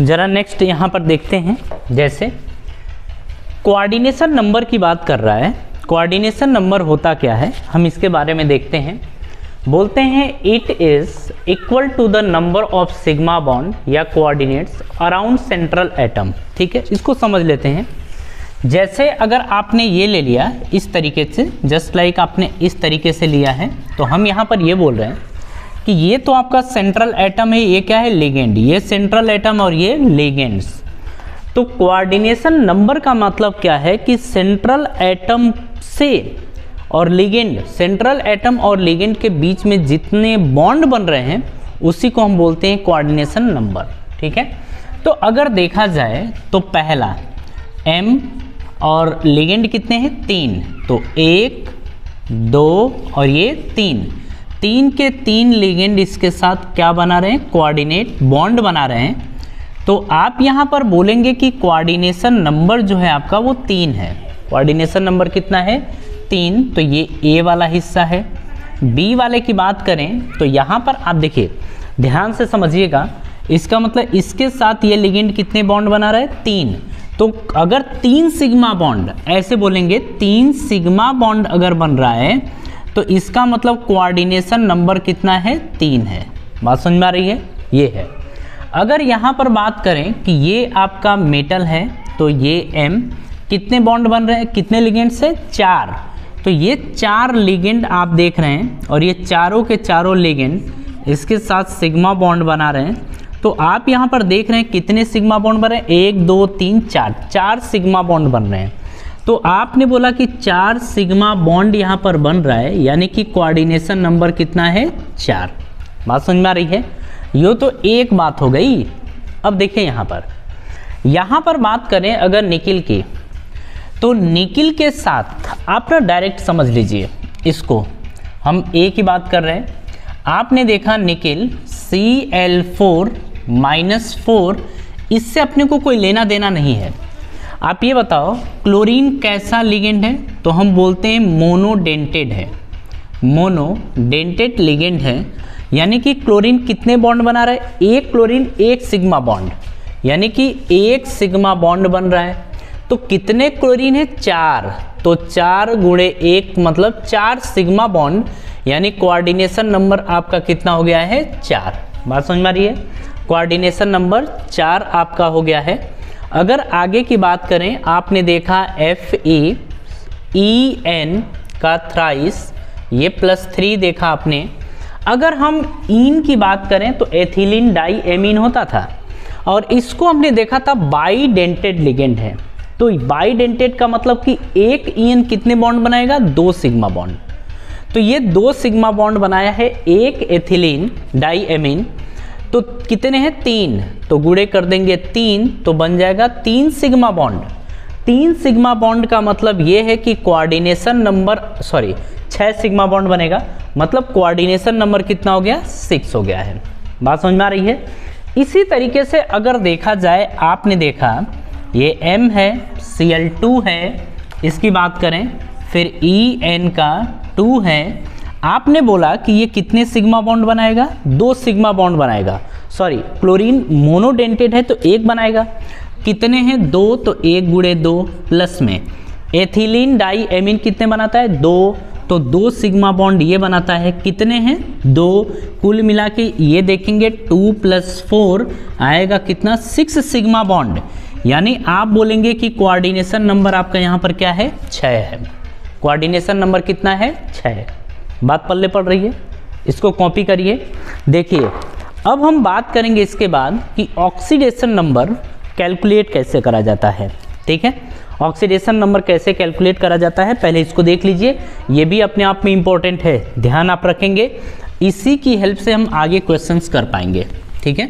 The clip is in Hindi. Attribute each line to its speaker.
Speaker 1: जरा नेक्स्ट यहाँ पर देखते हैं, जैसे कोऑर्डिनेशन नंबर की बात कर रहा है। कोऑर्डिनेशन नंबर होता क्या है, हम इसके बारे में देखते हैं। बोलते हैं it is equal to the number of sigma bond या कोऑर्डिनेट्स अराउंड सेंट्रल एटम। ठीक है, इसको समझ लेते हैं। जैसे अगर आपने ये ले लिया इस तरीके से, जस्ट लाइक आपने इस तरीके से लिया है, तो हम यहाँ पर ये बोल रहे हैं कि ये तो आपका सेंट्रल एटम है, ये क्या है, लिगेंड। ये सेंट्रल एटम और ये लिगेंड्स। तो कोऑर्डिनेशन नंबर का मतलब क्या है कि सेंट्रल एटम से और लिगेंड, सेंट्रल एटम और लिगेंड के बीच में जितने बॉन्ड बन रहे हैं उसी को हम बोलते हैं कोऑर्डिनेशन नंबर। ठीक है, तो अगर देखा जाए तो पहला M और लिगेंड कितने हैं, 3, तो 1 2 और ये 3 के 3 लिगेंड इसके साथ क्या बना रहे हैं, कोऑर्डिनेट बॉन्ड बना रहे हैं। तो आप यहाँ पर बोलेंगे कि कोऑर्डिनेशन नंबर जो है आपका वो 3 है। कोऑर्डिनेशन नंबर कितना है, 3। तो ये A वाला हिस्सा है। B वाले की बात करें तो यहाँ पर आप देखिए, ध्यान से समझिएगा, इसका मतलब इसके साथ ये लिगेंड कितने बॉन्ड बना रहा है, 3। तो अगर 3 सिग्मा बॉन्ड, ऐसे बोलेंगे 3 सिग्मा बॉन्ड अगर बन रहा है तो इसका मतलब कोऑर्डिनेशन नंबर कितना है, 3 है। बात समझ में आ रही है, ये है। अगर यहाँ पर बात करें कि ये आपका मेटल है, तो ये M, कितने बॉन्ड बन रहे हैं, कितने लिगेंड से, 4। तो ये 4 लिगेंड आप देख रहे हैं और ये चारों के चारों लिगेंड इसके साथ सिग्मा बॉन्ड बना रहे हैं। तो आप यहाँ पर देख रहे हैं कितने सिग्मा बॉन्ड बन रहे हैं, 1 2 3 4 सिग्मा बॉन्ड बन रहे हैं। तो आपने बोला कि 4 सिग्मा बॉन्ड यहाँ पर बन रहा है, यानी कि कोऑर्डिनेशन नंबर कितना है, 4। बात समझ में आ रही है, ये तो एक बात हो गई। अब देखिए यहाँ पर बात करें अगर निकिल की, तो निकिल के साथ आप ना डायरेक्ट समझ लीजिए, इसको हम A की बात कर रहे हैं। आपने देखा निकिल Cl4 -4, इससे अपने को कोई लेना देना नहीं है। आप ये बताओ क्लोरीन कैसा लिगेंड है, तो हम बोलते हैं मोनोडेंटेड है, मोनोडेंटेड लिगेंड है। यानी कि क्लोरीन कितने बॉन्ड बना रहा है, एक क्लोरीन 1 सिग्मा बॉन्ड, यानी कि 1 सिग्मा बॉन्ड बन रहा है। तो कितने क्लोरीन है, 4। तो 4 गुणे 1 मतलब 4 सिग्मा बॉन्ड, यानी कोऑर्डिनेशन नंबर आपका कितना हो गया है, 4। बात समझ में आ रही है, कोऑर्डिनेशन नंबर 4 आपका हो गया है। अगर आगे की बात करें, आपने देखा FeEn का थ्राइस, ये +3 देखा आपने। अगर हम इन की बात करें तो एथिलीन डाई एमीन होता था, और इसको हमने देखा था बाईडेंटेड लिगेंड है। तो बाईडेंटेड का मतलब कि एक इन कितने बॉन्ड बनाएगा, 2 सिग्मा बॉन्ड। तो ये 2 सिग्मा बॉन्ड बनाया है एक एथिलीन डाई एमीन। तो कितने हैं, 3। तो गुणे कर देंगे 3, तो बन जाएगा 3 सिग्मा बॉन्ड। 3 सिग्मा बॉन्ड का मतलब ये है कि कोऑर्डिनेशन नंबर 6 सिग्मा बॉन्ड बनेगा, मतलब कोऑर्डिनेशन नंबर कितना हो गया, 6 हो गया है। बात समझ में आ रही है। इसी तरीके से अगर देखा जाए, आपने देखा ये M है, Cl2 है, इसकी बात करें, फिर En का 2 है। आपने बोला कि ये कितने सिग्मा बॉन्ड बनाएगा, 2 सिग्मा बॉन्ड बनाएगा। क्लोरीन मोनोडेंटेड है तो 1 बनाएगा। कितने हैं, 2, तो 1 गुणे 2 प्लस में एथिलीन डाई एमीन कितने बनाता है, 2, तो 2 सिग्मा बॉन्ड ये बनाता है। कितने हैं, 2। कुल मिला के ये देखेंगे 2 + 4 आएगा कितना, 6 सिग्मा बॉन्ड। यानी आप बोलेंगे कि कोऑर्डिनेशन नंबर आपका यहाँ पर क्या है, 6 है। कोऑर्डिनेशन नंबर कितना है, 6। बात पल्ले पड़ रही है, इसको कॉपी करिए। देखिए अब हम बात करेंगे इसके बाद कि ऑक्सीडेशन नंबर कैलकुलेट कैसे करा जाता है। ठीक है, ऑक्सीडेशन नंबर कैसे कैलकुलेट करा जाता है, पहले इसको देख लीजिए। ये भी अपने आप में इंपॉर्टेंट है, ध्यान आप रखेंगे, इसी की हेल्प से हम आगे क्वेश्चंस कर पाएंगे। ठीक है।